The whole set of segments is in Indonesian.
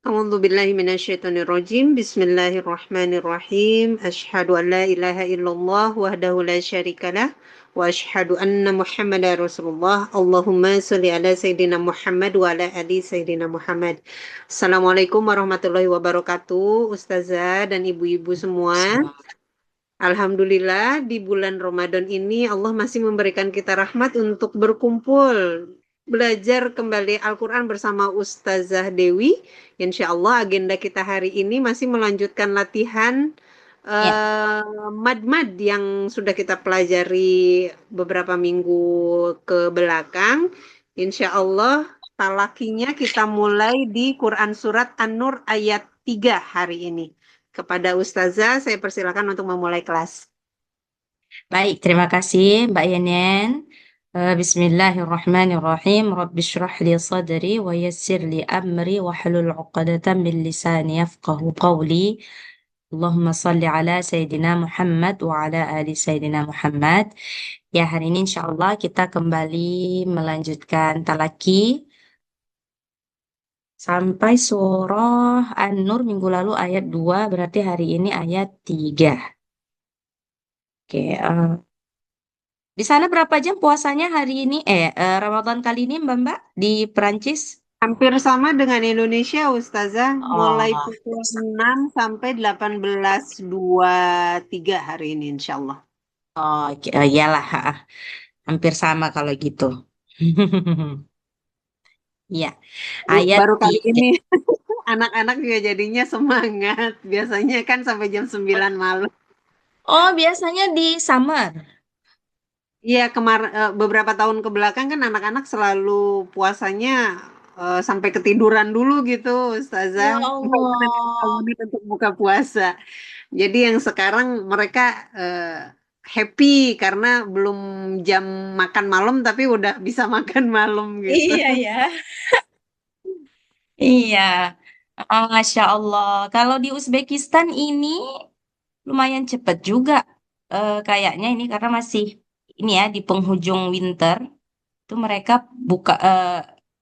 A'udzu billahi minasyaitonir rajim. Bismillahirrahmanirrahim. Asyhadu an la ilaha illallah wahdahu la syarikalah wa asyhadu anna Muhammadar Rasulullah. Allahumma shalli ala sayidina Muhammad wa ala ali sayidina Muhammad. Assalamualaikum warahmatullahi wabarakatuh, Ustazah dan ibu-ibu semua. Sama. Alhamdulillah di bulan Ramadan ini Allah masih memberikan kita rahmat untuk berkumpul belajar kembali Al-Quran bersama Ustazah Dewi. Insya Allah agenda kita hari ini masih melanjutkan latihan Ya, mad-mad yang sudah kita pelajari beberapa minggu ke belakang. Insya Allah talakinya kita mulai di Quran Surat An-Nur ayat 3 hari ini. Kepada Ustazah, saya persilakan untuk memulai kelas. baik. Terima kasih, Mbak Yenen. Bismillahirrahmanirrahim. Rabbi syrah li sadri wa yassir li amri wa halul 'uqdatam min lisani yafqahu qawli. Allahumma salli ala Sayyidina Muhammad wa ala ali Sayyidina Muhammad. Ya, hari ini insya Allah kita kembali melanjutkan talaki sampai surah An-Nur minggu lalu ayat 2, berarti hari ini ayat 3. Oke, di sana berapa jam puasanya hari ini? Ramadan kali ini, Mbak-mbak, di Perancis? Hampir sama dengan Indonesia, Ustazah. Mulai Oh, pukul 6 sampai 18.23 hari ini, insya Allah. oke. Iyalah, hampir sama kalau gitu. Iya, ayat Baru kali 3. ini anak-anak juga jadinya semangat. Biasanya kan sampai jam 9 malam. Oh, biasanya di summer. Iya, beberapa tahun ke belakang kan anak-anak selalu puasanya sampai ketiduran dulu gitu, Ustazah. Ya Bangunin Allah. bangunin untuk buka puasa. Jadi yang sekarang mereka eh, happy karena belum jam makan malam tapi udah bisa makan malam gitu. Iya ya. Iya. Masya Allah. Kalau di Uzbekistan ini lumayan cepat juga. Kayaknya ini karena masih ini ya di penghujung winter. Itu mereka buka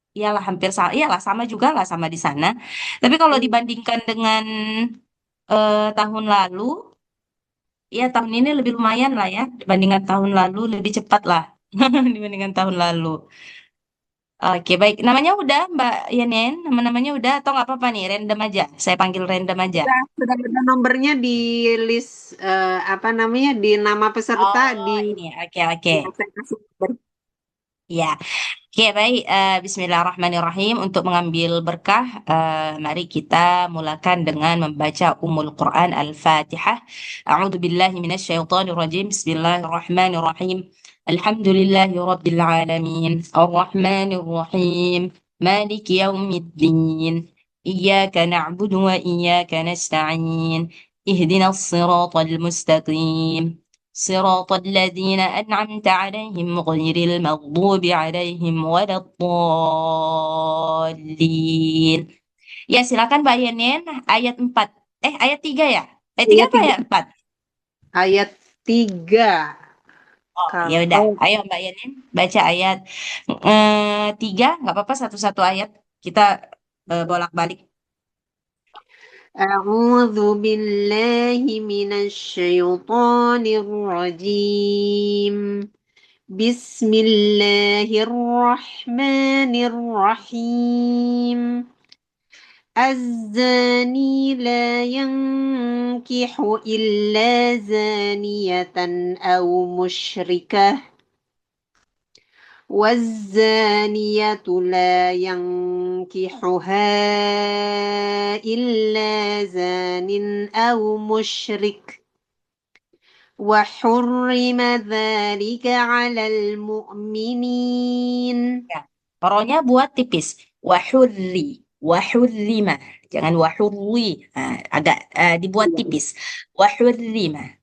iyalah hampir sama, iyalah sama juga lah sama di sana. Tapi kalau dibandingkan dengan tahun lalu, ya tahun ini lebih lumayan lah ya dibandingkan tahun lalu, lebih cepat lah dibandingkan tahun lalu. Oke, baik. Namanya udah Mbak Yanen, nama-namanya udah atau nggak apa-apa nih, random aja. Saya panggil random aja. Sudah ada nomornya di list apa namanya di nama peserta di Oh, ini ya. Oke, oke. ya, saya kasih nomor. Ya. Oke, baik. Bismillahirrahmanirrahim. Untuk mengambil berkah, mari kita mulakan dengan membaca Ummul Quran Al-Fatihah. A'udzu billahi minasyaitonir rajim. Bismillahirrahmanirrahim. Alhamdulillahi rabbil alamin. Ar-Rahmanir Rahim. Maliki yaumiddin. Iyyaka na'budu wa iyyaka nasta'in. Ihdinas siratal mustaqim. صراط الذين أنعمت عليهم غير المغضوب عليهم ولا الضالين. Ya, silakan Mbak Yenen, ayat 4. Ayat 3 ya? Ayat 3 Ayat apa tiga. ayat 4? Ayat 3. Oh, ya udah. Kalau Ayo Mbak Yenen, baca ayat 3, nggak apa-apa satu-satu ayat. Kita bolak-balik. أعوذ بالله من الشيطان الرجيم بسم الله الرحمن الرحيم الزاني لا ينكح إلا زانية أو مشركة والزانية لا ينكحها إلا زان أو مشرك وحرم ذلك على المؤمنين. Ya. Poronya buat tipis. Wahurri. Wahurrima. Jangan wahurri. Agak dibuat tipis. Wahurrima.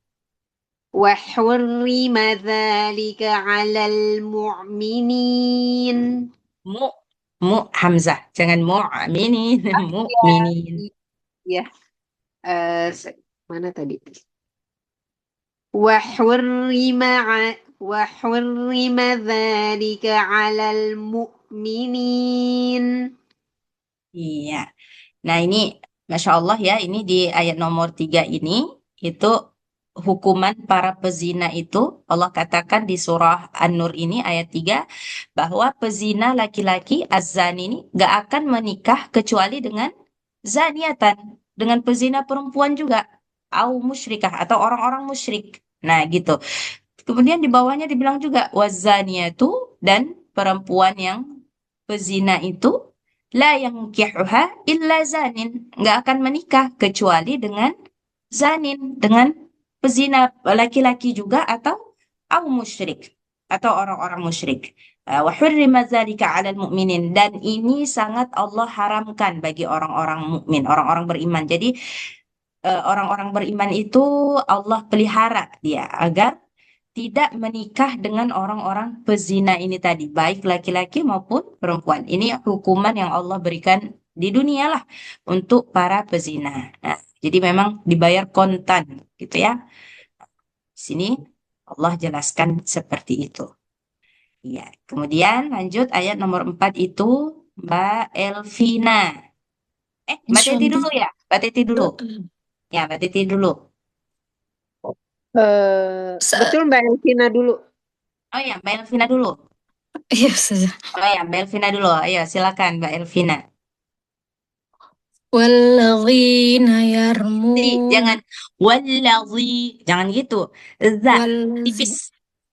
وحرم ذلك على المؤمنين. Mu, mu Hamzah, jangan mu'minin, mu'minin. Ya, mana tadi? وحرم ذلك على المؤمنين. Iya. Nah, ini Masya Allah ya, ini di ayat nomor 3 ini, itu hukuman para pezina itu, Allah katakan di surah An-Nur ini ayat 3 bahwa pezina laki-laki, az-zani ini, gak akan menikah kecuali dengan zaniatan, dengan pezina perempuan juga, au musyrikah, atau orang-orang musyrik. Nah, gitu. Kemudian di bawahnya dibilang juga wazaniyatu, dan perempuan yang pezina itu la yankihuha illa zanin, nggak akan menikah kecuali dengan zanin, dengan pezina laki-laki juga, atau au musyrik, atau orang-orang musyrik. Wa hurrima dzalika 'alal mu'minin, dan ini sangat Allah haramkan bagi orang-orang mukmin, orang-orang beriman. Jadi orang-orang beriman itu Allah pelihara dia agar tidak menikah dengan orang-orang pezina ini tadi, baik laki-laki maupun perempuan. Ini hukuman yang Allah berikan di dunia lah untuk para pezina. Nah, jadi memang dibayar kontan gitu ya. Di sini Allah jelaskan seperti itu. Iya. Kemudian lanjut ayat nomor 4 itu Mbak Elvina. Mbak Teti Insyaallah. dulu ya. Mbak Teti dulu. Ya, Mbak Teti dulu. Sa- Betul Mbak Elvina dulu. Oh ya, Mbak Elvina dulu. Iya, Ustazah. Oh ya, Mbak Elvina dulu. Ayo, silakan Mbak Elvina. Walladzina Jangan yarmun waladhi, jangan gitu. Za, wallazi tipis.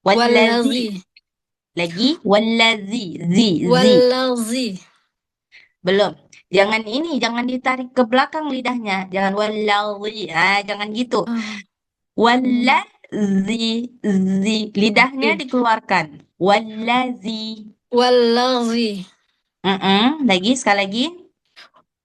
Waladhi, wallazi lagi waladhi, zi. wallazi Belum. Jangan ini, jangan ditarik ke belakang lidahnya. Jangan waladhi, jangan gitu. ah, hmm, Waladhi, zi. Lidahnya zi. dikeluarkan. Waladhi. Wallazi Lagi, sekali lagi.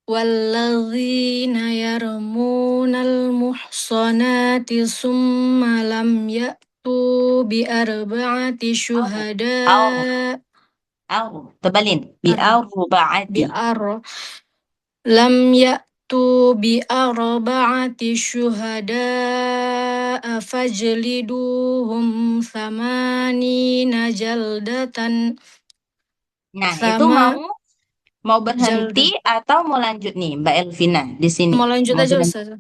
walladzina yarmunal muhsanati summa lam ya'tu bi arba'ati Au, syuhada au, au. Tebalin. ar bi Bi'arba'ati. ar lam ya'tu bi arba'ati syuhada fajliduhum thamanina jaldatan Nah, itu mau sama mau berhenti jaldah. atau mau lanjut nih, Mbak Elvina di sini? Mau lanjut Mau aja berhenti. Ustaz.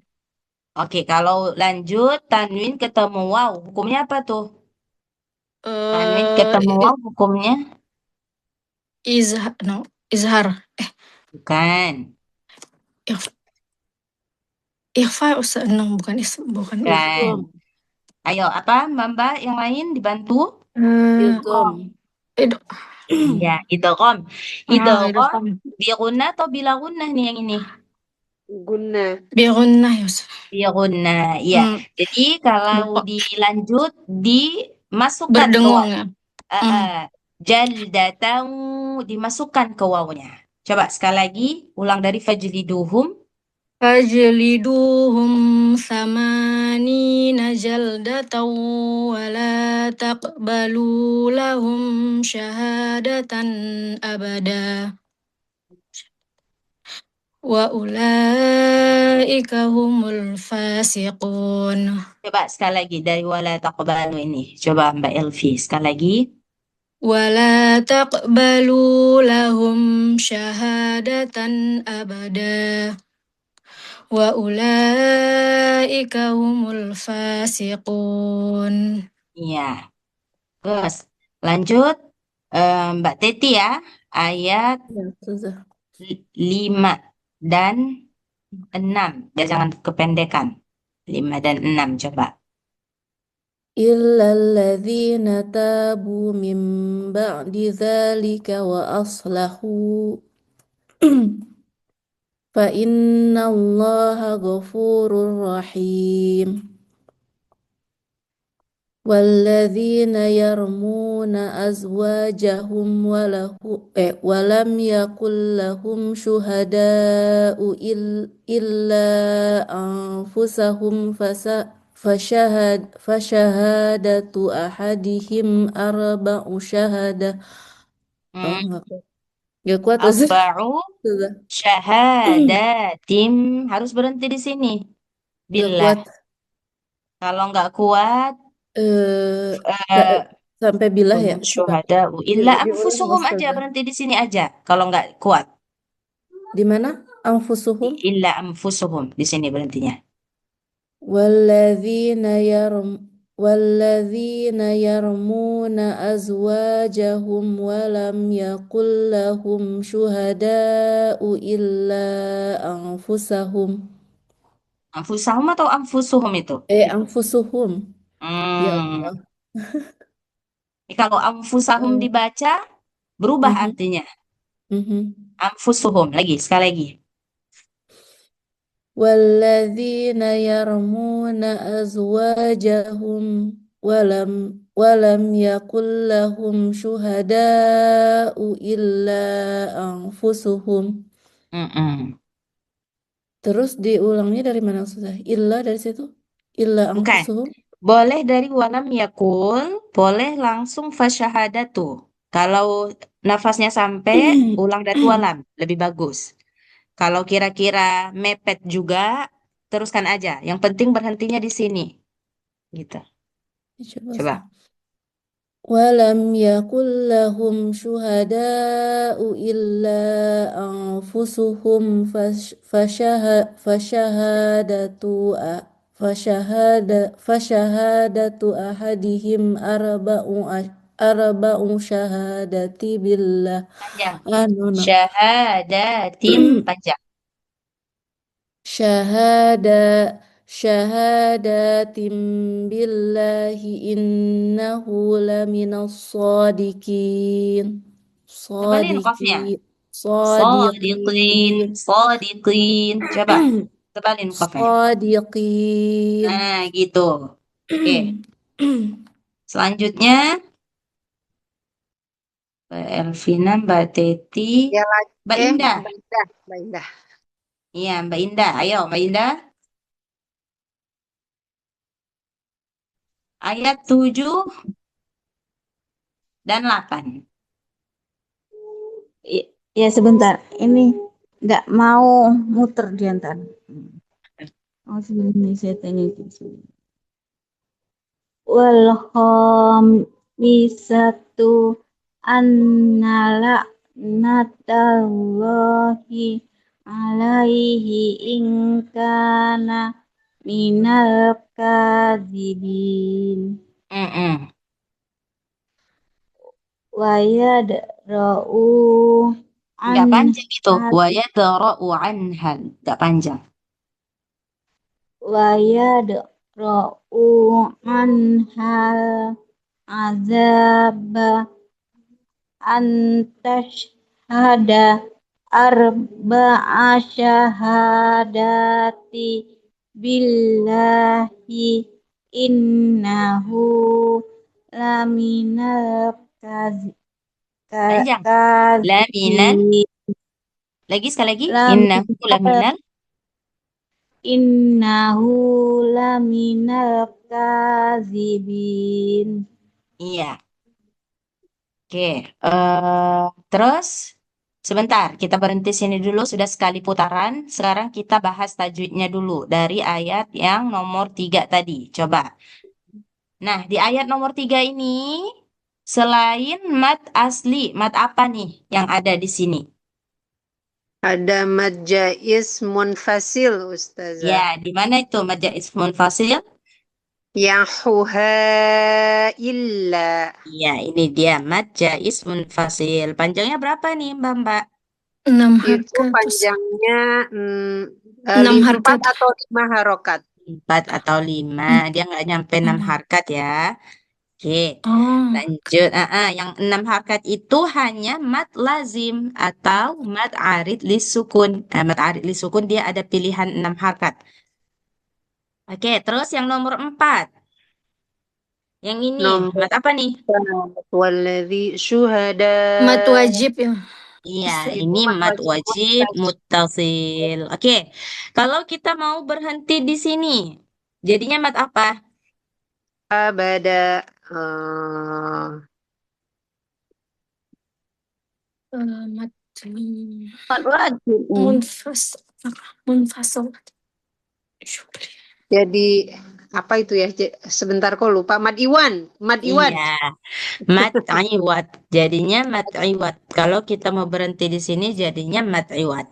Oke, kalau lanjut tanwin ketemu waw, hukumnya apa tuh? Tanwin ketemu Eh waw, hukumnya izhar no izhar bukan. ikhfa, ikhfa Ustaz, no bukan bukan ikhfa. Bukan. Idgham. Ayo, apa Mbak yang lain dibantu? Idgham. Itu Ya, idgham. itu Idgham kan bi atau bila gunnah nih yang ini? Guna. birunnah ya Ustaz. Bi gunnah. Iya. Hmm, Jadi kalau lupa dilanjut dimasukkan ke berdengung waw. ya. Uh, Hmm. Jaldatau dimasukkan ke wawunya. Coba sekali lagi, ulang dari fajliduhum. Fajliduhum samanina jaldatan wala taqbalu lahum syahadatan abada wa ulaika humul fasiqun. Coba sekali lagi dari wala taqbalu ini. Coba Mbak Elvi sekali lagi. ولا تقبلوا لهم شهادة أبدا وأولئك هم الفاسقون. Iya. Terus lanjut Mbak Teti ya. Ayat Ya, Ustazah. 5 dan 6. Ya, jangan kependekan. 5 dan 6 coba. إلا الذين تابوا من بعد ذلك وأصلحوا فإن الله غفور رحيم والذين يرمون أزواجهم ولم يكن لهم شهداء إلا أنفسهم فشهادة أحدهم أربع شهادة. Hmm. Gak kuat Ustaz. Arba'u Sudah. syahadatim. Harus berhenti di sini. Gak Billah. kuat. Kalau nggak kuat, Eh, eh, sampai bilah ya. hum Coba syuhada'u illa Diulang anfusuhum aja, Ustazah. berhenti di sini aja kalau nggak kuat. di mana? Anfusuhum. Illa anfusuhum. Di sini berhentinya. والذين والذين يرمون أزواجهم ولم يكن لهم شهداء إلا أنفسهم. Anfusahum atau anfusuhum itu? أنفسهم. Ya Hmm. Allah. Kalau anfusahum Eh, dibaca, berubah mhm, artinya. mhm. Anfusuhum. Sekali lagi. والذين يرمون أزواجهم ولم يكن لهم شهداء إلا أنفسهم. Mm-mm. Terus diulangnya dari mana Ustazah? Illa dari situ? Illa Bukan. anfusuhum. Boleh dari walam yakul, boleh langsung fasyahadatu. Kalau nafasnya sampai, ulang dari walam. Lebih bagus. Kalau kira-kira mepet juga, teruskan aja. Yang penting berhentinya di sini. Gitu. Coba Coba. Ustaz. ولم يكن لهم شهداء إلا أنفسهم فشهادة أحدهم أربع شهادة بالله Panjang. أننا Syahadatin panjang. شهادة شهادة بالله إنه لمن الصادقين Tebalin qafnya. Sadiqin. صادقين Sadiqin. Coba. Tebalin qafnya. صادقين Nah, gitu. Oke. Selanjutnya, Mbak Elvina, Mbak Teti, Ya lagi. Mbak Indah. Mbak Indah. Mbak Indah. Iya, Mbak Indah. Ayo, Mbak Indah. Ayat 7 dan 8. Ya sebentar, ini nggak mau muter di antara. Oh sebenarnya saya tanya itu. Wal khamisatu annala natallahi alaihi in kana minal kadzibin Mm-mm. wa yadra'u Nggak panjang itu. anha Wa yadra'u anhal. Nggak panjang. wa yadra'u anhal azab antashhada arba'a syahadati billahi innahu laminal Panjang. Laminal. kadzibin Lagi sekali lagi. laminal Innahu laminal. innahu laminal kadzibin. Iya. Oke. Terus, sebentar. Kita berhenti sini dulu. Sudah sekali putaran. Sekarang kita bahas tajwidnya dulu. Dari ayat yang nomor 3 tadi. Coba. Nah, di ayat nomor 3 ini, selain mat asli, mat apa nih yang ada di sini? Ada mad jaiz munfasil Ya, Ustazah. di mana itu mad jaiz munfasil? Yahuha illa. Iya, ini dia mad jaiz munfasil. Panjangnya berapa nih, Mbak? 6 Itu harkat. panjangnya 6 4 harkat. atau 5 harokat. 4 atau 5. Dia nggak nyampe 6 harkat ya. Oke, Oh, lanjut. Yang 6 harkat itu hanya mad lazim atau mad arid lisukun. Nah, mad arid lisukun dia ada pilihan 6 harkat. Oke, terus yang nomor 4. Yang ini, Nomor mad apa nih? 4. Waladzi syuhada. mat wajib ya. Iya, Itu ini mad mad wajib wajib munfasil. muttasil. Oke, kalau kita mau berhenti di sini, jadinya mad apa? Abada. Mat Mat wajib. munfasal. Syukri. Jadi apa itu ya? Sebentar kok lupa. Mad Iwan. Mad Iwan. Iya, mad iwat. Jadinya mad iwat. Kalau kita mau berhenti di sini, jadinya mad iwat.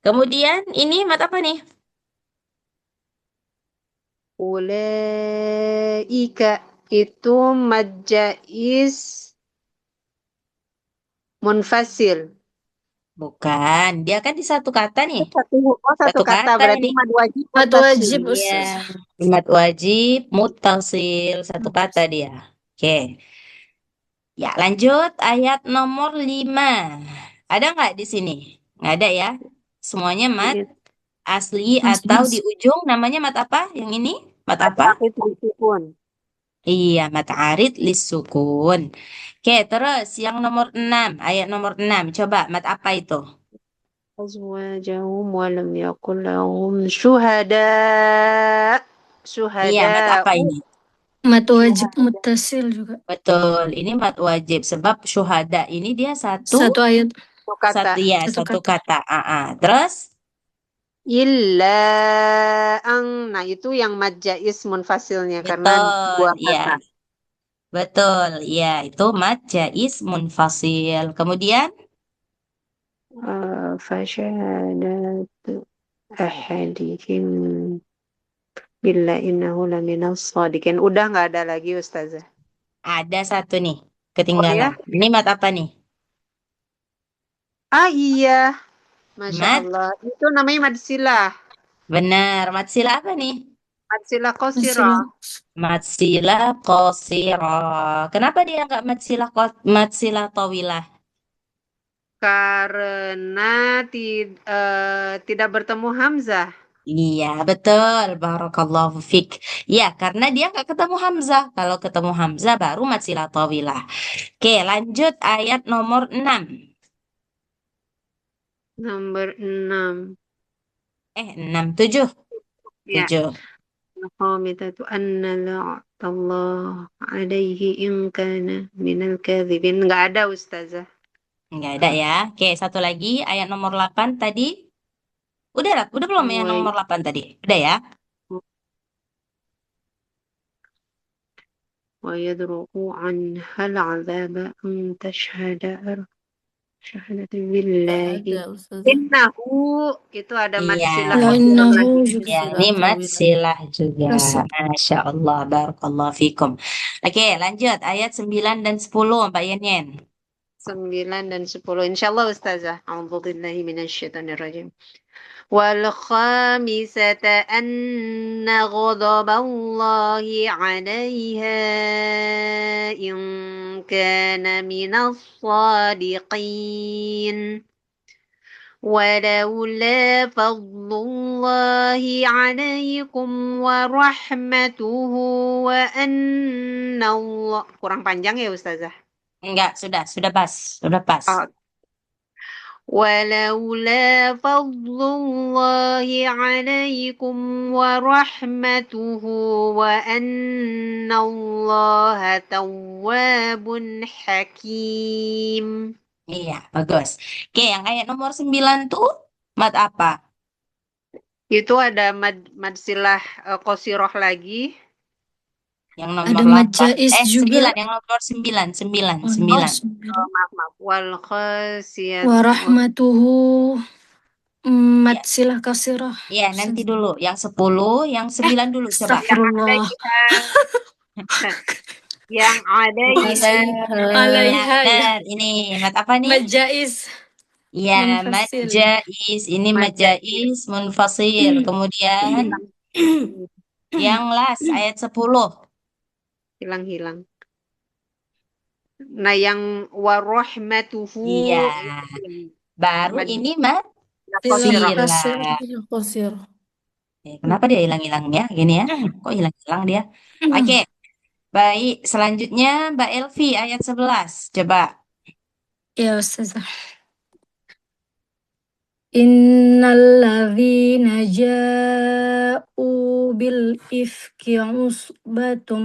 Kemudian ini mat apa nih? Ulaika itu mad jaiz munfasil. Bukan, dia kan di satu kata nih. Satu Satu kata kata berarti ini. mad wajib Mad muttasil. wajib, Iya, Ustazah. mat wajib muttasil satu kata dia. Oke. Ya, lanjut ayat nomor 5. Ada nggak di sini? Nggak ada ya. Semuanya mat asli atau di Mas. ujung namanya mat apa? Yang ini? Mat apa? Akhir sukun. Iya, mat arid lis sukun. Oke, terus yang nomor 6, ayat nomor 6. Coba mat apa itu? Azwajahum walam yakul lahum syuhada. Iya, mat Syuhada. apa ini? Mad wajib Syuhada. muttasil juga. Betul, ini mat wajib sebab syuhada ini dia Satu ayat, Satu kata. satu satu kata. kata. Terus Illa ang. Nah, itu yang mad jaiz munfasilnya karena betul, dua iya, kata. betul, iya itu mat jaiz munfasil. Kemudian Fasyahadatu ahadihim Billa innahu laminas shadiqin. Udah nggak ada lagi Ustazah. ada satu nih Oh ketinggalan. ya? Ini mat apa nih? Ah iya. Masya Mat, Allah. Itu namanya mad silah. benar. Mat sila apa nih? Mad silah Sila. qasirah. Mat sila qasira. Kenapa dia nggak mat sila tawilah? Karena tidak bertemu Hamzah. Iya, betul. Barakallahu fik. Ya, karena dia nggak ketemu Hamzah. Kalau ketemu Hamzah baru mat sila tawilah. Oke, lanjut ayat nomor 6. Nomor 6. 6, 7. Ya. 7. Al-Qamitatu anna la'atallah alaihi in kana minal kadhibin. Nggak ada Ustazah. Nggak ada ya. Oke, satu lagi ayat nomor 8 tadi. Udah belum yang Wa nomor 8 tadi? Udah ya? ويدرؤ عنها العذاب أن تشهد شهادة Nggak بالله ada Ustazah. innahu itu ada mad Iya. silah Ya qasir innahu lagi. juga. Ya, Silah ini mat tawilah. silah juga. Kasih. Masya Allah, barakallahu fikum. Oke, lanjut ayat 9 dan 10, Mbak Yenyen. 9 dan 10 insyaallah Ustazah. A'udzubillahi minasyaitonirrajim. Wal khamisata anna ghadaballahi 'alaiha in kana minas sadiqin. ولولا فضل الله عليكم ورحمته وأن الله kurang panjang ya Ustazah. Enggak, sudah pas, sudah pas. Oh. ولولا فضل الله عليكم ورحمته وأن الله تواب حكيم. Iya, bagus. Oke, yang ayat nomor 9 tuh mat apa? Itu ada mad silah qasirah lagi. Yang nomor Ada mad 8. jaiz 9, juga. yang nomor 9, 9, Oh, 9. sembilan. Maaf. Wal khasiyat. Wa rahmatuhu Iya, mad silah kasirah. iya, nanti dulu. Yang 10, yang 9 dulu coba. Astagfirullah. Yang alaiha. Ya, Alaiha ya. benar. Ini mat apa nih? Mad jaiz Ya, mat munfasil. jaiz. Ini mat jaiz munfasil. Kemudian yang last ayat 10. Hilang. Nah, yang warahmatuhu Iya. Baru mad ini mat Silah sila. kasirah. Silah qasir. Kenapa dia hilang-hilang ya? Gini ya. Kok hilang-hilang dia? Oke. Baik, selanjutnya Mbak Elvi ayat 11. Coba. Ya Ustazah. Innalladzina ja'u bil ifki usbatum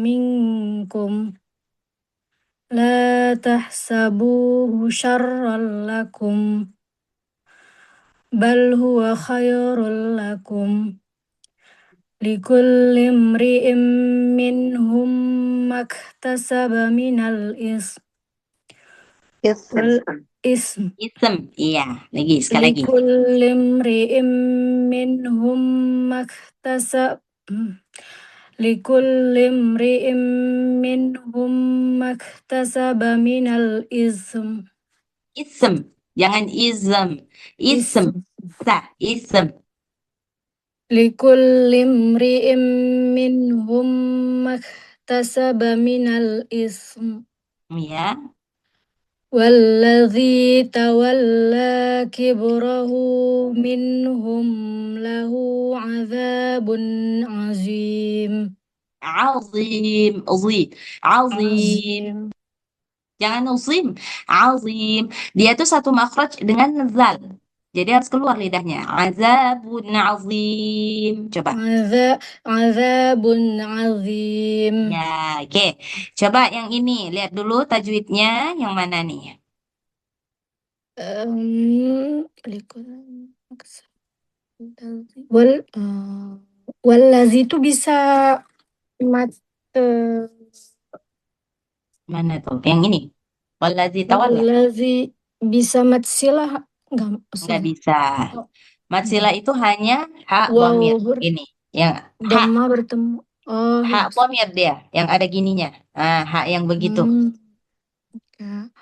minkum la tahsabuhu syarran lakum bal huwa khairul lakum likulli imri'in minhum maktasaba minal ism wal Ism. ism. Ism. Iya, sekali lagi. Likulli imri'im minhum maktasab. Likulli imri'im minhum maktasaba minal ism. Ism. Jangan ism. Ism. Ism. Ism. Likulli imri'im minhum maktasaba minal ism. Ya. والذي تولى كبره منهم له عذاب عظيم Azim. Azim. Azim. عظيم Jangan uzim. Azim. Dia tuh satu makhraj dengan zal. Jadi harus keluar lidahnya. Azabun azim. Coba. عذاب عظيم Ya, oke. Coba yang ini. Lihat dulu tajwidnya yang mana nih? wal wallazi itu bisa mat Mana tuh? Yang ini. Wallazi tawalla. wallazi bisa mat silah enggak Nggak sorry. bisa. Matsila itu hanya hak Wow, dhamir. Ini. Yang hak. dhamma bertemu. Oh, Hak dhamir dia. Yang ada gininya. Ah, hak yang begitu. ya.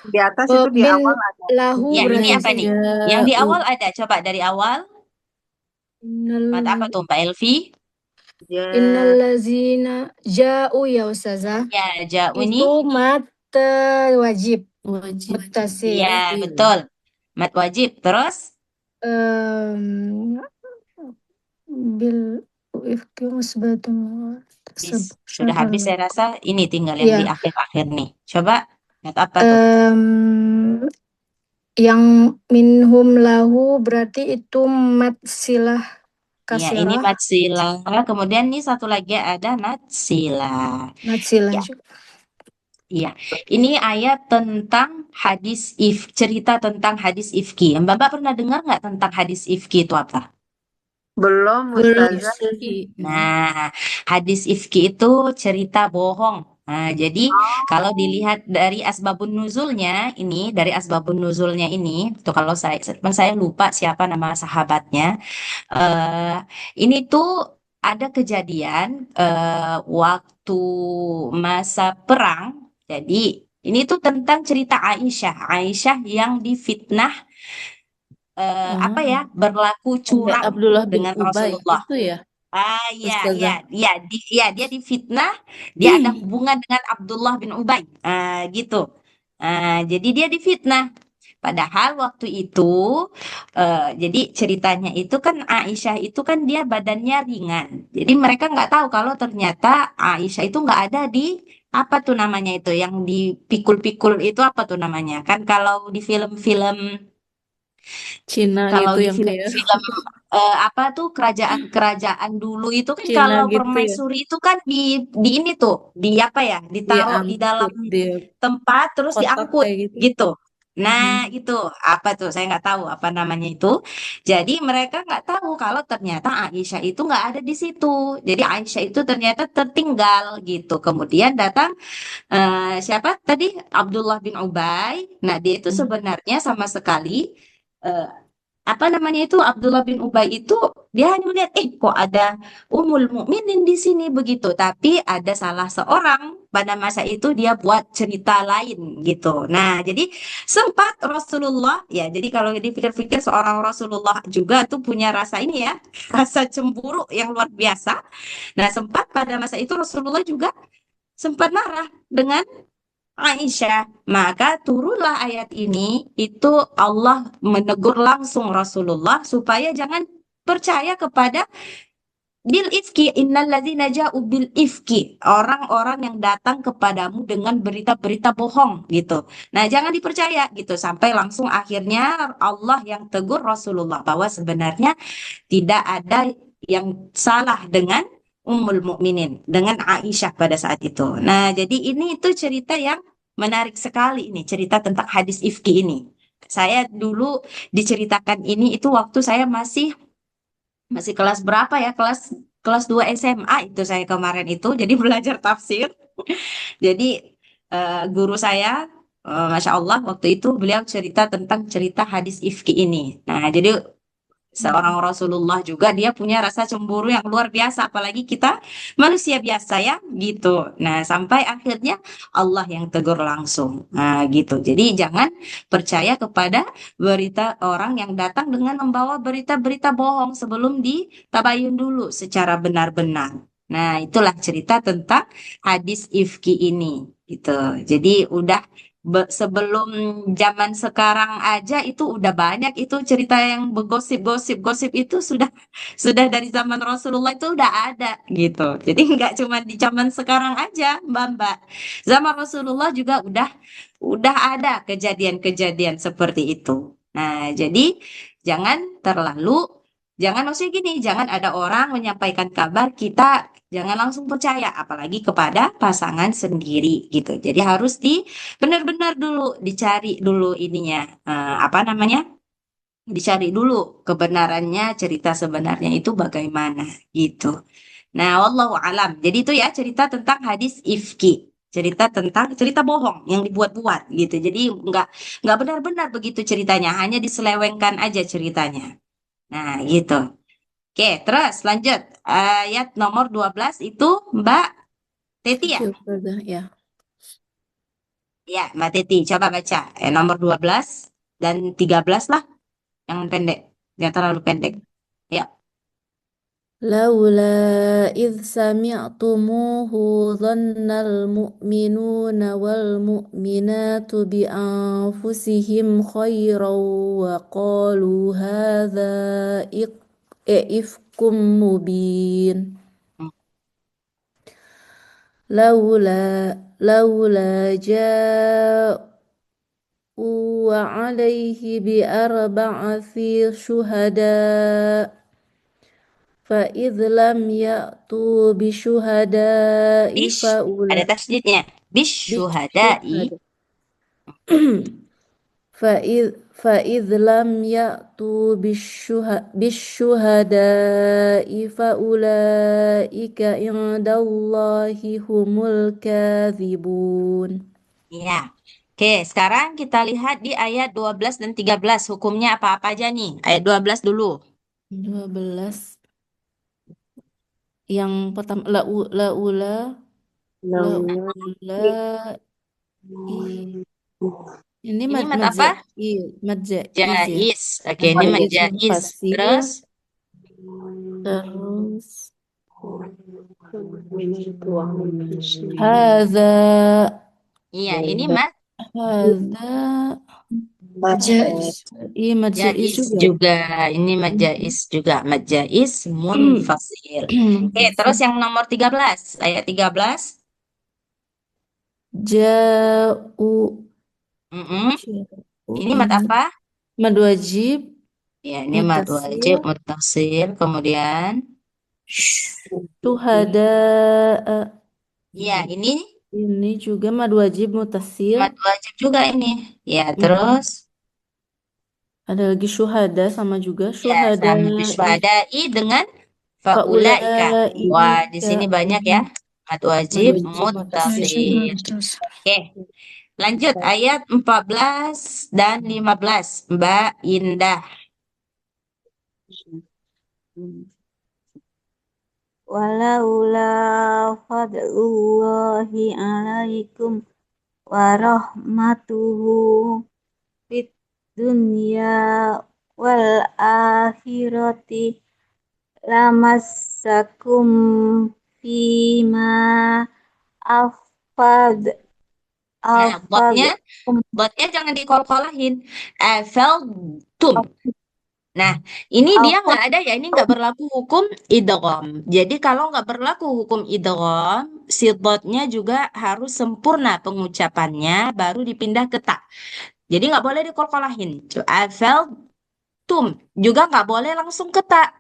Di atas itu di Min awal ada. lahu Ya, ini berarti apa nih? Yang di awal ada. Coba dari awal. Mat apa tuh Mbak Elvi? innal lazina ja'u ya ustazah. Ya, ja'u ini. Itu mat wajib. Wajib. Muttasil. Ya, betul. Mat wajib. Terus? Bil ifki musbatun Sudah habis saya rasa. Ini tinggal yang Iya. di akhir-akhir nih. Coba. Mat apa tuh? Yang minhum lahu berarti itu mat silah Ya, ini kasirah. mat silah. Kemudian nih satu lagi ada mat silah. Mat silah Ya. juga. Iya, ini ayat tentang cerita tentang hadis ifki. Mbak pernah dengar nggak tentang hadis ifki itu apa? Belum, Ustazah. Nah, hadis ifki itu cerita bohong. Nah, jadi kalau dilihat dari asbabun nuzulnya ini, tuh kalau saya lupa siapa nama sahabatnya. Ini tuh ada kejadian waktu masa perang. Jadi ini tuh tentang cerita Aisyah yang difitnah berlaku curang Abdullah bin dengan Ubay Rasulullah. itu ya. Iya, dia difitnah, dia ada hubungan dengan Abdullah bin Ubay, gitu. Jadi dia difitnah. Padahal waktu itu, jadi ceritanya itu kan Aisyah itu kan dia badannya ringan. Jadi mereka nggak tahu kalau ternyata Aisyah itu nggak ada di apa tuh namanya itu yang dipikul-pikul itu apa tuh namanya? Kan kalau di film-film Cina kalau gitu di yang kayak film-film apa tuh kerajaan-kerajaan dulu itu kan Cina kalau gitu ya. permaisuri itu kan di ini tuh di apa ya ditaruh di dalam Diangkut dia tempat terus kotak diangkut kayak gitu. gitu. Nah itu apa tuh saya nggak tahu apa namanya itu. Jadi mereka nggak tahu kalau ternyata Aisyah itu nggak ada di situ. Jadi Aisyah itu ternyata tertinggal gitu. Kemudian datang siapa tadi Abdullah bin Ubay. Nah dia itu sebenarnya sama sekali eh, apa namanya itu Abdullah bin Ubay itu dia hanya melihat kok ada Ummul Mukminin di sini begitu tapi ada salah seorang pada masa itu dia buat cerita lain gitu. Nah, jadi sempat Rasulullah ya jadi kalau dipikir-pikir seorang Rasulullah juga tuh punya rasa ini ya rasa cemburu yang luar biasa. Nah, sempat pada masa itu Rasulullah juga sempat marah dengan Aisyah, maka turunlah ayat ini, itu Allah menegur langsung Rasulullah supaya jangan percaya kepada bil ifki, innalladzina ja'u bil ifki, orang-orang yang datang kepadamu dengan berita-berita bohong gitu. Nah, jangan dipercaya gitu sampai langsung akhirnya Allah yang tegur Rasulullah bahwa sebenarnya tidak ada yang salah dengan Ummul Mukminin, dengan Aisyah pada saat itu. Nah, jadi ini itu cerita yang menarik sekali ini, cerita tentang hadis ifki ini. Saya dulu diceritakan ini itu waktu saya masih kelas berapa ya? Kelas 2 SMA itu saya kemarin itu jadi belajar tafsir. Jadi guru saya Masya Allah, waktu itu beliau cerita tentang cerita hadis ifki ini. Nah, jadi seorang Rasulullah juga dia punya rasa cemburu yang luar biasa, apalagi kita manusia biasa ya, gitu. Nah, sampai akhirnya Allah yang tegur langsung. Nah, gitu. Jadi jangan percaya kepada berita orang yang datang dengan membawa berita-berita bohong sebelum ditabayun dulu secara benar-benar. Nah, itulah cerita tentang hadis ifki ini, gitu. Jadi udah sebelum zaman sekarang aja itu udah banyak itu cerita yang bergosip-gosip itu sudah dari zaman Rasulullah itu udah ada gitu. Jadi nggak cuma di zaman sekarang aja, Mbak. Zaman Rasulullah juga udah ada kejadian-kejadian seperti itu. Nah, jadi jangan terlalu jangan maksudnya gini, jangan ada orang menyampaikan kabar kita jangan langsung percaya apalagi kepada pasangan sendiri gitu. Jadi harus benar-benar dulu dicari dulu ininya apa namanya? Dicari dulu kebenarannya, cerita sebenarnya itu bagaimana gitu. Nah, wallahu alam. Jadi itu ya cerita tentang hadis ifki. Cerita tentang cerita bohong yang dibuat-buat gitu. Jadi nggak benar-benar begitu ceritanya, hanya diselewengkan aja ceritanya. Nah, gitu. Oke, terus lanjut. Ayat nomor 12 itu Mbak Teti ya? Oke, Ustazah, ya. Ya, Mbak Teti, coba baca. Nomor 12 dan 13 lah, yang pendek. Yang terlalu pendek. Ya. لولا إذ سمعتموه ظن المؤمنون والمؤمنات بأنفسهم خيرا وقالوا هذا إفك مبين لولا جاءوا عليه بأربعة شهداء فإذ لم يأتوا بشهداء Ada tasdidnya. Bisyuhadai. فإذ لم يأتوا بالشهداء فأولئك عند الله هم الكاذبون. Ya. Oke, sekarang kita lihat di ayat 12 dan 13. Hukumnya apa-apa aja nih? Ayat 12 dulu. 12 yang pertama laula ini Ini mat apa? Jais. Jais. Oke, ini mat jais. Terus hadza iya, ini mat Jais. iya mat jais jais juga. juga. Ini mat jais juga. Mat jais munfasil. Oke, terus yang nomor 13. Ayat 13. Ja'u Ini mat apa? mad wajib Ya, ini mat wajib muttasil. Kemudian syuhada. ya, Ini juga mad wajib mutasil. mat wajib juga ini. Ya, terus Ada lagi syuhada sama juga ya, syuhada. sama syuhadai dengan faulaika. Wah, di sini banyak ya. Mat wajib muttasil. Oke. Lanjut ayat 14 dan 15. Mbak Indah. Walaula fadlullahi alaikum warahmatuhu fid dunya wal akhirati lamassakum fima afad Nah, botnya jangan dikol-kolahin. Tum. Nah, ini dia nggak ada ya, ini nggak berlaku hukum idgham. Jadi kalau nggak berlaku hukum idgham, si botnya juga harus sempurna pengucapannya, baru dipindah ke ta. Jadi nggak boleh dikol-kolahin. Tum juga nggak boleh langsung ke ta,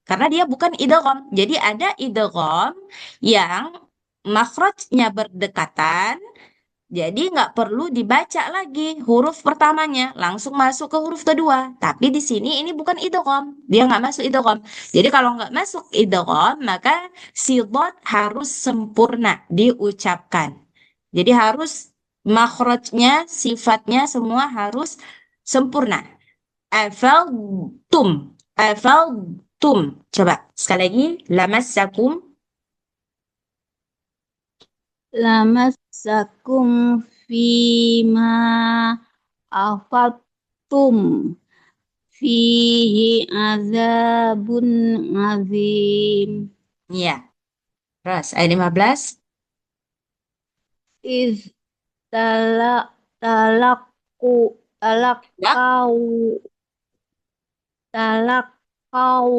karena dia bukan idgham. Jadi ada idgham yang makhrajnya berdekatan. Jadi nggak perlu dibaca lagi huruf pertamanya, langsung masuk ke huruf kedua. Tapi di sini ini bukan idgham, dia nggak masuk idgham. Jadi kalau nggak masuk idgham, maka si dhad harus sempurna diucapkan. Jadi harus makhrajnya, sifatnya semua harus sempurna. Afaltum, afaltum. Coba sekali lagi, lamassakum. Lamassakum fima afattum fihi azabun azim. Ya, terus ayat 15. Iz talak talakku Ya, talakau talakau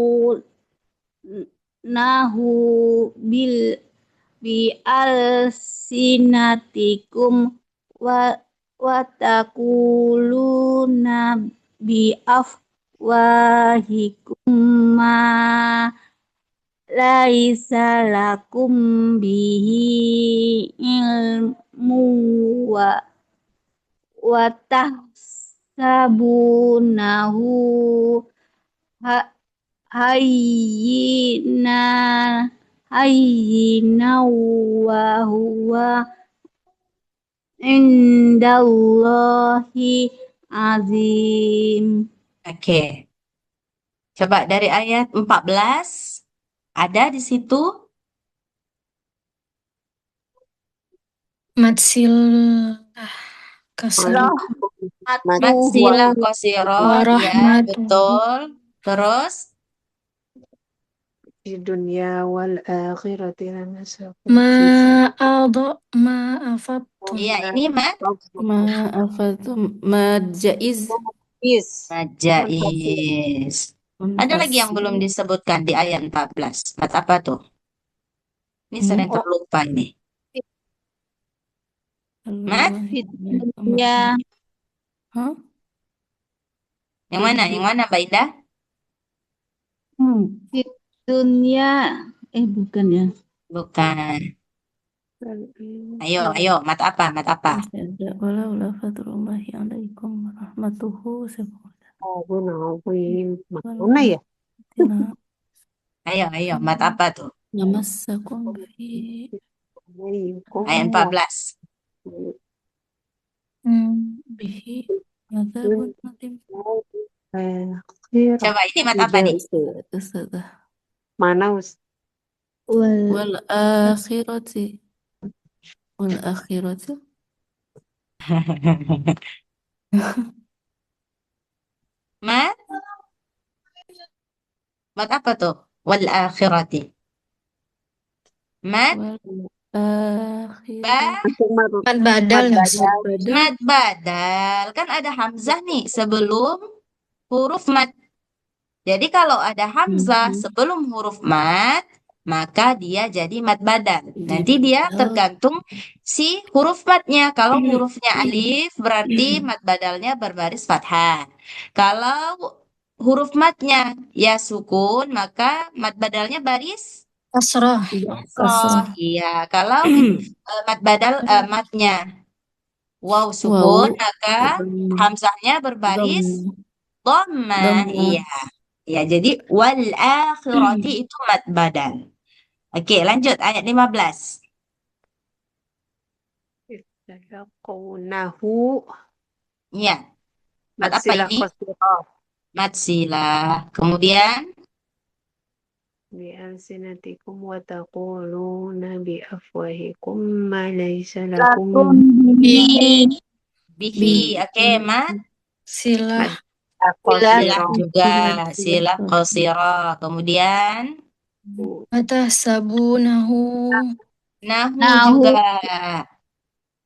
nahu bil bi alsinatikum wa taquluna bi afwahikum ma laisa lakum bihi ilmu wa tahsabunahu ha- hayyina hayyina wa huwa indallahi azim. oke. Coba dari ayat 14. Ada di situ. Matsilah kasarah Matsilah qasira. Ya, warahmatuhu betul. Terus. Di dunia wal akhirati lamassakum ma'afattum Iya, ini Ma'afatum majaiz majais. Ada lagi yang belum munfasil. disebutkan di ayat 14. Mat apa tuh? Ini sering terlupa ini. Mat? Ya, Hah? Yang mana? Yang mana, Mbak Indah? di dunia bukan ya. Bukan. Ayo, mat apa? Mat apa? Ada walaula fadlullahi alaikum warahmatuhu Mana ya? Ayo, mat apa tuh? Namassakum fi Ayat 14. bihi adzabun adim. Coba ini mat apa nih? Ustazah. Mana Us? Wal akhirati wal akhirati Mat? Mat apa tuh? Wal akhirati. Mat? wal Ba? akhirati Mad badal Ustaz. badal Mat badal. Kan ada hamzah nih sebelum huruf mat. Jadi kalau ada hamzah sebelum huruf mat, maka dia jadi mat badal. Nanti dia tergantung si huruf matnya. Kalau hurufnya alif, berarti mat badalnya berbaris fathah. Kalau huruf matnya ya sukun, maka mat badalnya baris Kasrah. kasroh. Iya, kalau mat badal matnya waw sukun, maka hamzahnya berbaris dhammah. dhammah. Iya. Ya, jadi wal akhirati itu mad badal. Oke, lanjut ayat 15. Yalaqawnahu Ya, mad apa matsilah ini? qasirah Mad silah. Kemudian bi alsinatikum wa taquluna bi afwahikum ma laysa lakum bihi. Oke, mad Silah silah juga. Silah qasirah. Kemudian watahsabunahu nahu juga.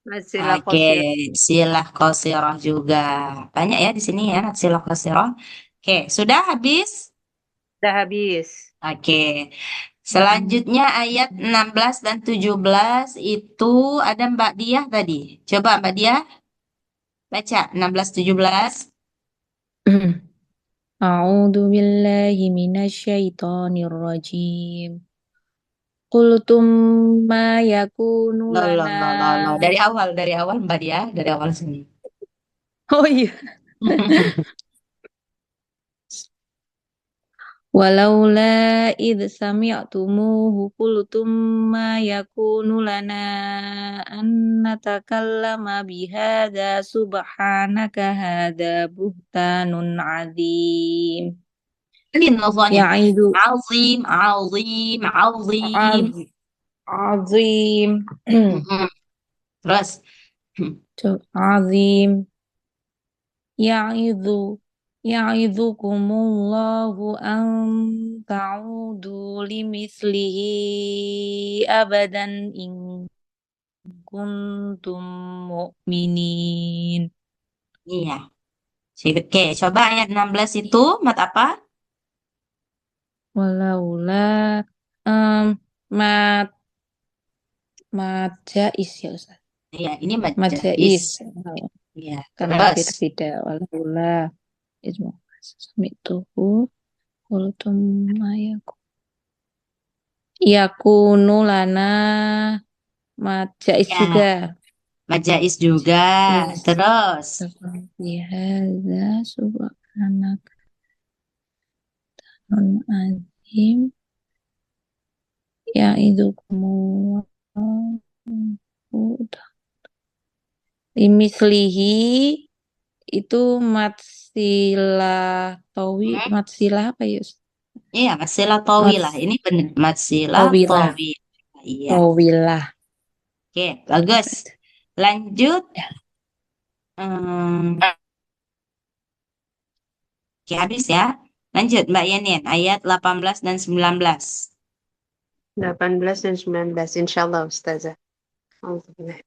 matsilah Oke, qasirah. silah qasirah juga. Banyak ya di sini ya, silah qasirah. Oke, sudah habis? Sudah habis. Oke. Selanjutnya ayat 16 dan 17 itu ada Mbak Diah tadi. Coba Mbak Diah baca 16 17. A'udzu billahi minasyaitonir rajim. Qultum ma yakunu Loh, loh, lana. loh, loh, loh. Dari awal Mbak Diah, dari awal sini. Oh iya. ولولا إذ سمعتموه قلتم ما يكون لنا أن نتكلم بهذا سبحانك هذا بهتان عظيم Ini nozonnya. يعيد Azim, azim, azim. عظيم Mm-mm. Terus. عظيم يعظ يعظكم الله أن تعودوا لمثله أبدا إن كنتم مؤمنين. Iya. Oke, coba ayat 16 itu mat apa? Walaula um, mat mat jais ya Ustaz. Iya, ini mat Mat jais. jais. Iya, Karena terus. beda-beda. Walaula ismu samituhu kultum mayaku. Yakunu lana mat jais Ya, juga. mat jais juga. Yes. Terus. Seperti hadza subhanaka nun azim ya'idukumullahu limislihi itu matsilah tawi Hmm? matsilah apa ya Ustaz? Iya, matsilah tawilah. Ini benar. Matsilah Tawilah tawilah. Iya. tawilah Oke, bagus. Lanjut. Hmm, oke, habis ya. Lanjut, Mbak Yanin. Ayat 18 dan 19. 18 dan 19 insyaallah Ustazah. Alhamdulillah.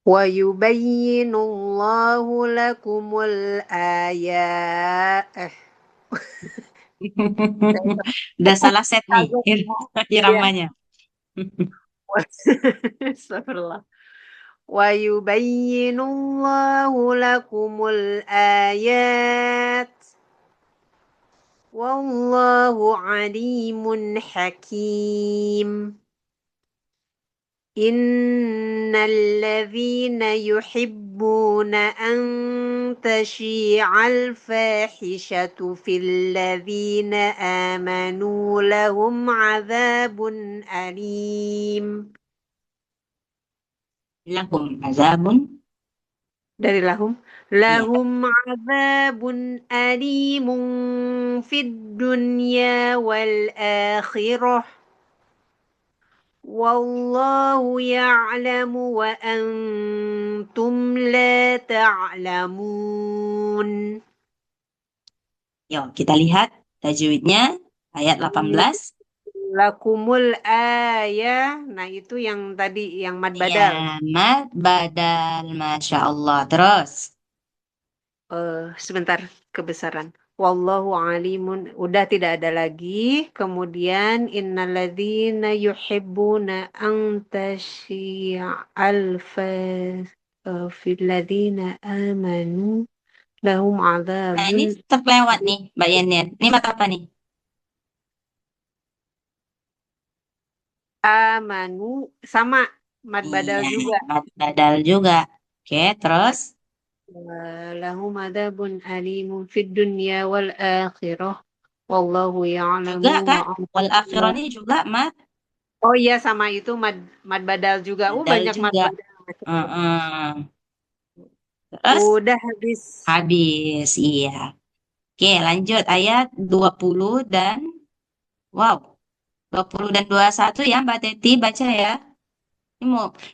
ويبين الله لكم الآيات. Udah salah set nih Iya. iramanya. Astagfirullah. ويبين الله لكم الآيات والله عليم حكيم. إن الذين يحبون أن تشيع الفاحشة في الذين آمنوا لهم عذاب أليم. Lahum azabun. Dari lahum. Iya. Lahum azabun alimun fid dunya wal akhirah. Wallahu ya'lamu wa antum la ta'lamun. Yuk, kita lihat tajwidnya ayat 18. Lakumul ayah. Nah, itu yang tadi yang mad badal. Ya, mad badal, Masya Allah. Terus. Sebentar, kebesaran. Wallahu alimun. Udah tidak ada lagi. Kemudian innalladzina yuhibbuna an tasyi'al fil ladzina amanu lahum Nah, ini adzabun terlewat nih, Mbak Yanin. Ini mata apa nih? amanu sama mad badal Iya, juga. mad badal juga. Oke, terus. Lahum adzabun alimun fid dunya wal akhirah. Wallahu ya'lamu Juga kan? wa Wal antum. akhirani juga mad Oh iya sama itu mad badal juga. badal Banyak mad juga. badal. Terus Udah habis. habis, iya. Oke, lanjut ayat 20 dan wow, 20 dan 21 ya Mbak Teti baca ya.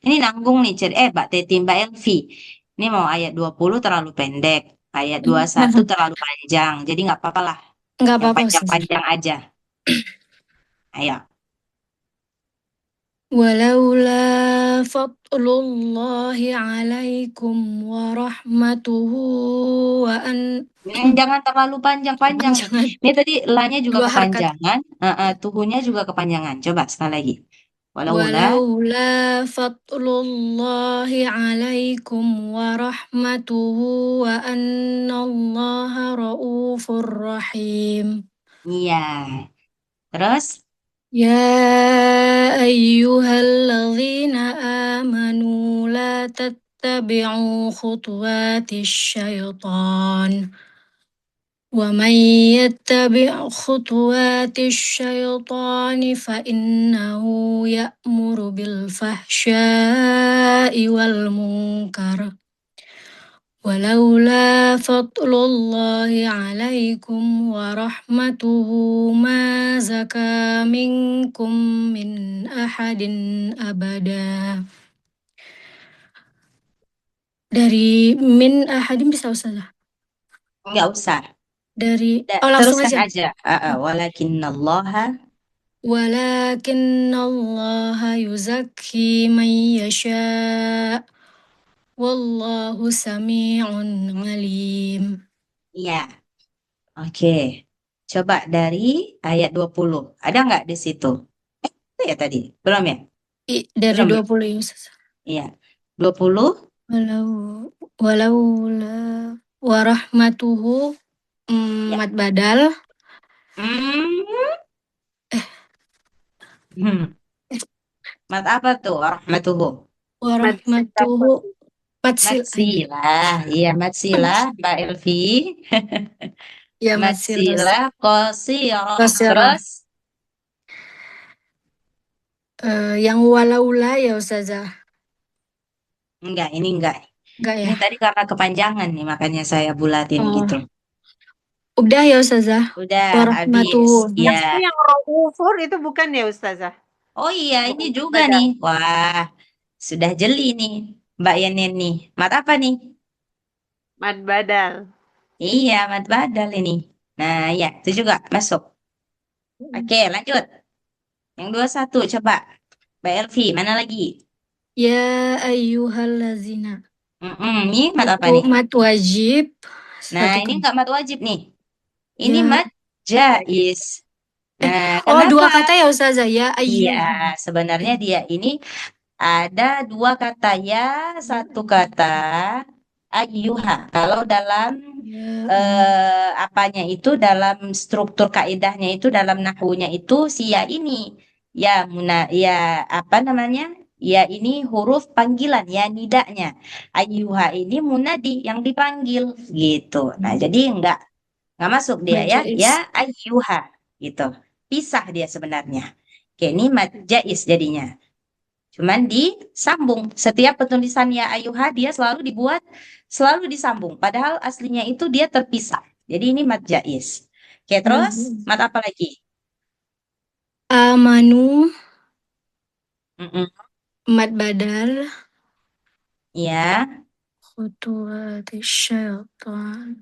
Ini nanggung nih, Mbak Teti, Mbak Elvi. Ini mau ayat 20 terlalu pendek, ayat 21 terlalu panjang. Jadi nggak apa-apa lah, Enggak yang apa-apa Ustaz. panjang-panjang aja. Ayo. ولولا فضل الله عليكم ورحمته وأن Jangan terlalu panjang-panjang nih. jangan Ini tadi lanya juga dua harkat. kepanjangan, tuhunya juga kepanjangan. Coba sekali lagi. Walaula ولولا فضل الله عليكم ورحمته وأن الله رؤوف رحيم. iya. Terus يا أيها الذين آمنوا لا تتبعوا خطوات الشيطان ومن يتبع خطوات الشيطان فإنه يأمر بالفحشاء والمنكر ولولا فضل الله عليكم ورحمته ما زكى منكم من أحد أبدا. Dari min ahadin bisa Ustazah? Nggak usah. Langsung Teruskan aja. aja. Walakinallaha ولكن الله يزكي من يشاء والله سميع عليم. ya. Oke. Coba dari ayat 20. Ada nggak di situ? Itu ya tadi. Belum ya? Dari Belum. 20 ya Ustaz. Iya. 20. Walaula warahmatuhu Ya. mat badal Hmm. Hmm. Mat apa tuh? Warahmatuhu. warahmatuhu Matsilah. Iya, matsilah, Mbak Elvi. ya Matsilah qasirah. Qasirah. Terus Yang walaula ya Ustazah. enggak, ini enggak. Enggak ya? Ini tadi karena kepanjangan nih, makanya saya bulatin Oh. gitu. Udah ya Ustazah. Udah Warahmatuhu. habis. Ya. Yang rohufur itu bukan ya Ustazah? Oh iya, ini Bukan juga badal. nih. Wah, sudah jeli nih, Mbak Yanen nih. Mat apa nih? Mad badal. Iya, mat badal ini. Nah, ya, itu juga masuk. Oke, lanjut. Yang 21 coba. Mbak Elvi, mana lagi? Ya ayyuhallazina. Ini mat apa Itu nih? mat wajib. Nah, Satu ini enggak mat wajib nih. Ini Ya. mat jais. Nah, Oh, dua kenapa? kata ya Ustazah ya. Iya, Ayyuha. sebenarnya dia ini ada dua kata ya, satu kata ayyuha. Kalau dalam apanya itu dalam struktur kaidahnya itu dalam nahwunya itu si ya ini ya ya apa namanya? Ya ini huruf panggilan ya nidanya. Ayyuha ini munadi yang dipanggil gitu. Nah, jadi enggak masuk dia ya. Majais. Ya ayyuha gitu. Pisah dia sebenarnya. Oke, ini mad jais jadinya. Cuman disambung. Setiap penulisan ya ayuha dia selalu disambung. Padahal aslinya itu dia terpisah. Jadi ini mad jais. Oke, terus mad apa lagi? Amanu Mm-mm. mat badal Ya, khutuwati syaitan.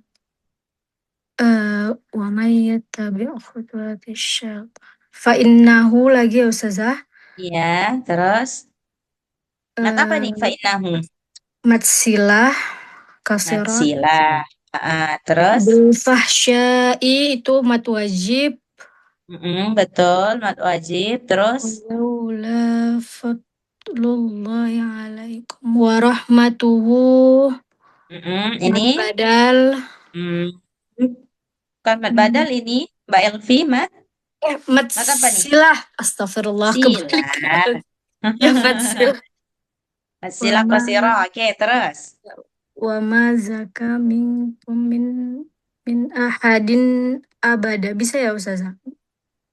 Wa may yattabi' khutuwati syaitan. Fa innahu lagi ya Ustazah. ya, terus mad apa nih? Fa'innahu. Mat silah Mad kasirah. silah. Terus Bil fahsya'i itu mat wajib. betul, mad wajib. Terus Walaula fadlullahi alaikum wa rahmatuhu mat ini badal. bukan mad badal ini Mbak Elvi, Mat mad apa nih? silah. Astagfirullah. Silah. Ya, mat silah. Mad silah qasirah. Oke, terus. Wa ma zaka minkum min ahadin abada. Bisa ya Ustazah?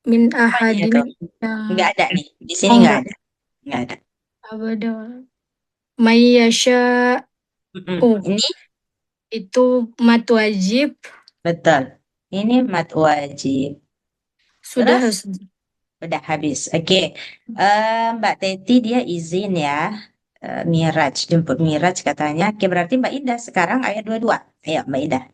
Min Apanya ahadin tuh? yang Enggak ada nih. Di sini Oh, enggak enggak. ada. Enggak ada. abada. May yasha Ini itu mat wajib. betul. Ini mad wajib. Sudah Terus? Ustazah. Udah habis. Oke. Mbak Teti dia izin ya. Miraj, jemput Miraj katanya. Oke, berarti Mbak Indah sekarang ayat 22. Ayo, Mbak Indah.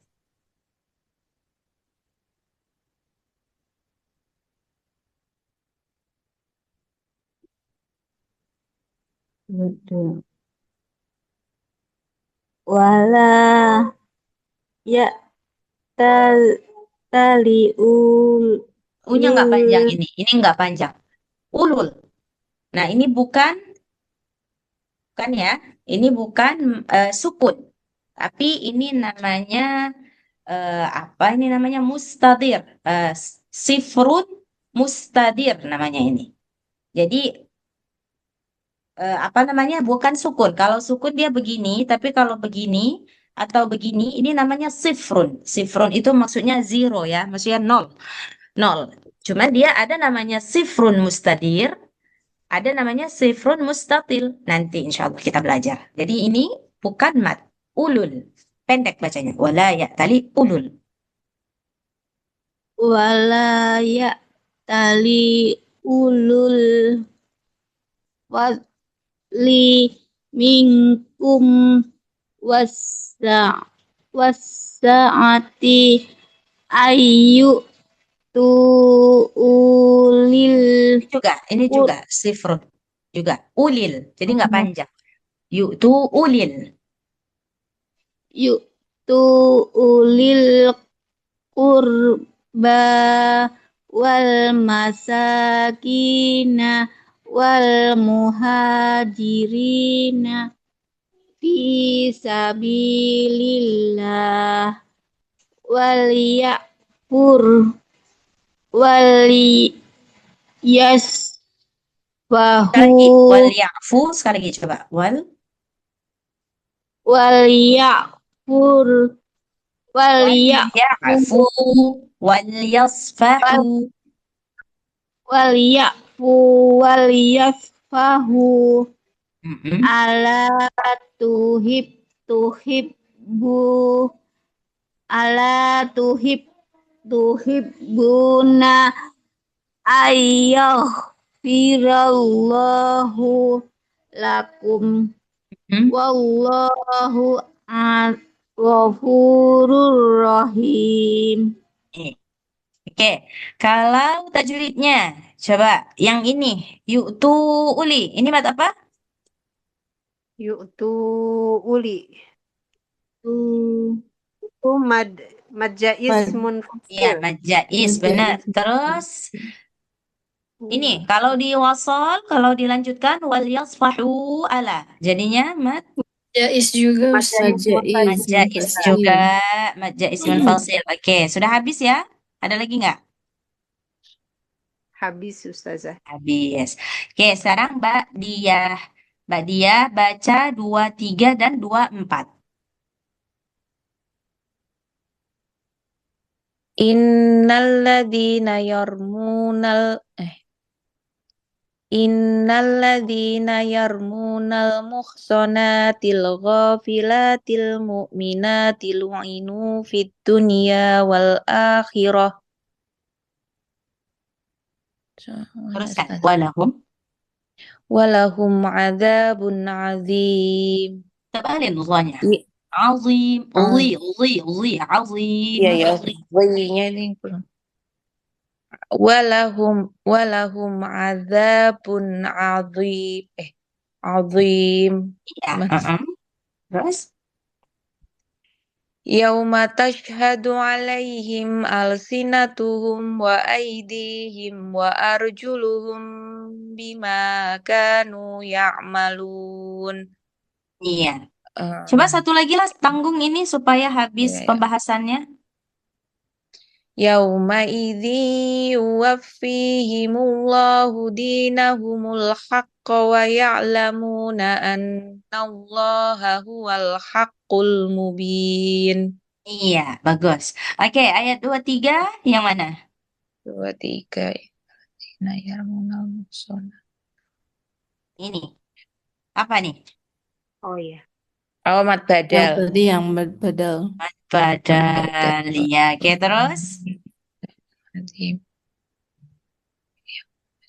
Wala ya taliul U-nya nggak panjang ini. Ini nggak panjang. Ulul. Nah, ini bukan ya. Ini bukan sukun. Tapi ini namanya apa ini namanya mustadir. Sifrun mustadir namanya ini. Jadi apa namanya bukan sukun. Kalau sukun dia begini, tapi kalau begini atau begini, ini namanya sifrun. Sifrun itu maksudnya zero ya, maksudnya nol. Nol. Cuma dia ada namanya sifrun mustadir, ada namanya sifrun mustatil. Nanti insya Allah kita belajar. Jadi ini bukan mat. Ulul. Pendek bacanya. Wala ya tali ulul. Wala ya tali ulul wadli minkum wasa wasaati ayu ulil Ini juga sifrun. Juga ulil. Jadi nggak panjang. Yu'tu ulil. ulil qurba wal masakina wal muhajirina fi sabilillah wal yakfur wal Sekali lagi. Wal yasfahu ya'fu. Sekali lagi coba. Wal yakfur wal ya'fu. Wal yasfahu. wal yasfahu Mm-mm. ala tuhibbuna ayyahfirallahu lakum Mm. wallahu ghafurur rahim. Oke, kalau tajwidnya, coba yang ini, yu'tu uli. Ini mat apa? Yu'tu uli. Tuh. Itu mad jaiz Mad. munfasil. Iya, mad jaiz, benar. Terus ini kalau di wasal, kalau dilanjutkan wal yasfahu ala. Jadinya mad Jais juga Mad Ustaz. jaiz munfasil. mad jaiz juga, mad jaiz munfasil. Oke, sudah habis ya? Ada lagi nggak? Habis Ustazah. Habis. Oke, sekarang Mbak Diah. Mbak Diah baca 23 dan 24. Innalladzina yarmunal muhsanatil ghafilatil mu'minati lu'inu fid dunya wal akhirah. Teruskan. Walahum Walahum azim. tebalin Allahnya. I- Azim. Azim. Azim. Iya ya, bayinya ini belum. Walahum azabun azim. Azim. Iya. Mas. Terus? Yauma tashhadu alaihim alsinatuhum wa aydihim wa arjuluhum bima kanu ya'malun. Iya. Coba satu lagi lah tanggung ini supaya habis Iya, iya. pembahasannya. Yauma idzi yuwaffihimullahu dinahumul haqqa wa ya'lamuna annallaha huwal haqqul mubin. Iya, bagus. Oke, ayat 23 yang mana? 23. Nah, yarmunal muhsana. Ini. Apa nih? Oh iya. Oh, mat Yang badal. tadi yang badal. Badal. Iya, oke terus. Azim.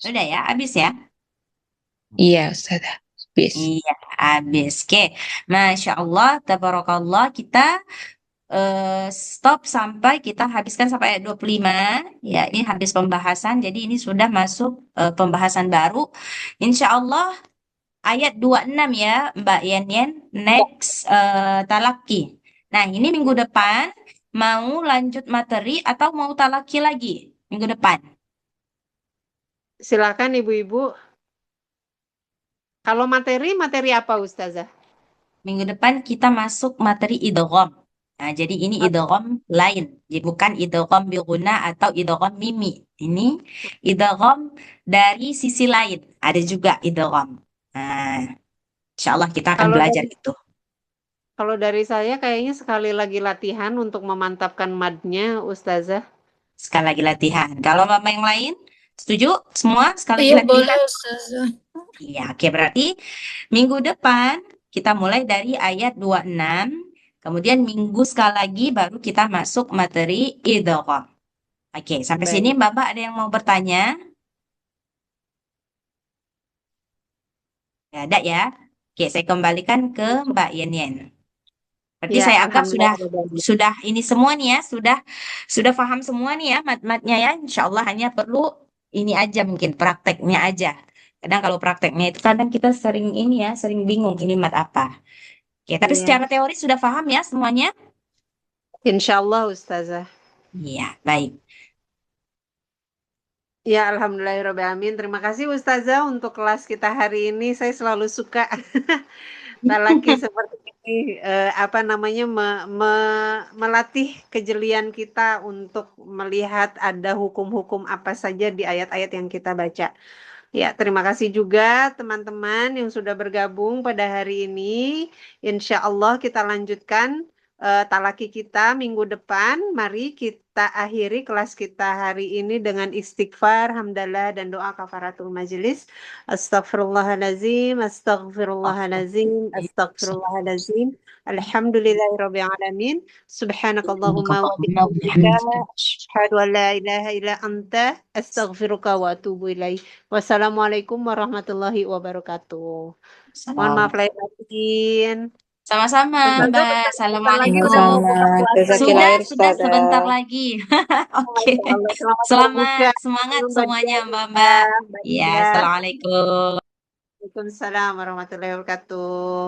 Udah ya, habis ya? Iya, Ustazah. Bis. Iya, habis. Oke, Masya Allah, Tabarakallah, kita stop sampai kita habiskan sampai ayat 25. Ya, ini habis pembahasan, jadi ini sudah masuk pembahasan baru. Insya Allah, ayat 26 ya, Mbak Yen, next talaki. Nah, ini minggu depan mau lanjut materi atau mau talaki lagi minggu depan? Silakan Ibu-ibu. Kalau materi apa Ustazah? Minggu depan kita masuk materi idgham. Nah, jadi ini idgham lain. Jadi bukan idgham bi ghunna atau idgham mimi. Ini idgham dari sisi lain. Ada juga idgham. Nah, insya Allah kita akan Kalau belajar dari itu. Kalau dari saya kayaknya sekali lagi latihan untuk memantapkan madnya, Ustazah. Sekali lagi latihan. Kalau Mama yang lain, setuju? Semua sekali lagi Iya boleh latihan? Ustazah. Iya, oke. Berarti minggu depan kita mulai dari ayat 26. Kemudian minggu sekali lagi baru kita masuk materi idgham. Oke, sampai sini Baik. Mbak ada yang mau bertanya? Nggak ada ya? Oke, saya kembalikan ke Mbak Yen. Berarti Ya, saya anggap alhamdulillah. sudah ini semua nih ya, sudah paham semua nih ya mat-matnya ya. Insya Allah hanya perlu ini aja mungkin prakteknya aja. Kadang kalau prakteknya itu kadang kita sering ini ya, sering bingung ini mat apa. Oke, tapi Iya. secara teori sudah paham ya semuanya? Insya Allah, Ustazah. Iya, baik. Ya, alhamdulillahirrahmanirrahim. Terima kasih Ustazah untuk kelas kita hari ini. Saya selalu suka talaki seperti ini, apa namanya, melatih kejelian kita untuk melihat ada hukum-hukum apa saja di ayat-ayat yang kita baca. Ya, terima kasih juga teman-teman yang sudah bergabung pada hari ini. Insya Allah kita lanjutkan talaki kita minggu depan. Mari kita akhiri kelas kita hari ini dengan istighfar, hamdalah, dan doa kafaratul majelis. Astagfirullahalazim, astagfirullahalazim, astagfirullahalazim. Alhamdulillahirrabbilalamin. Subhanakallahumma wa bihamdika. Asyhadu an la ilaha illa anta. Astaghfiruka wa atubu ilaih. Wassalamualaikum warahmatullahi wabarakatuh. Mohon maaf lahir batin. Sama-sama Ustazah, Mbak. bentar lagi Assalamualaikum. mau Sama-sama. buka puasa. Jazakillah khair, Sudah sebentar Ustazah. lagi. Oke. Masya Allah. Selamat berbuka. Selamat, semangat Mbak semuanya Dia, Mbak. Mbak Iya, Dia. assalamualaikum. Waalaikumsalam warahmatullahi wabarakatuh.